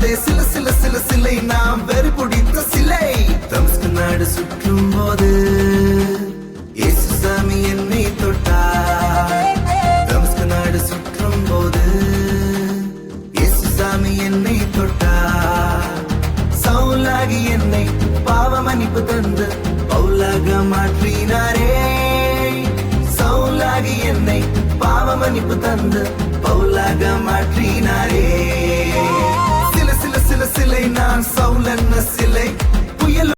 பார்த்தே சில சில சில சிலை நாம் வெறி பிடித்த சிலை தமஸ்கு நாடு சுற்றும் போது இயேசு சாமி என்னை தொட்டார். தமஸ்கு நாடு சுற்றும் போது இயேசு சாமி என்னை தொட்டார். சவுலாகி என்னை பாவ மன்னிப்பு தந்து பவுலாக மாற்றினாரே. சவுலாகி என்னை பாவ மன்னிப்பு தந்து பவுலாக மாற்றினாரே. சில சில சில சிலை நான் சவுல் என்ன சிலை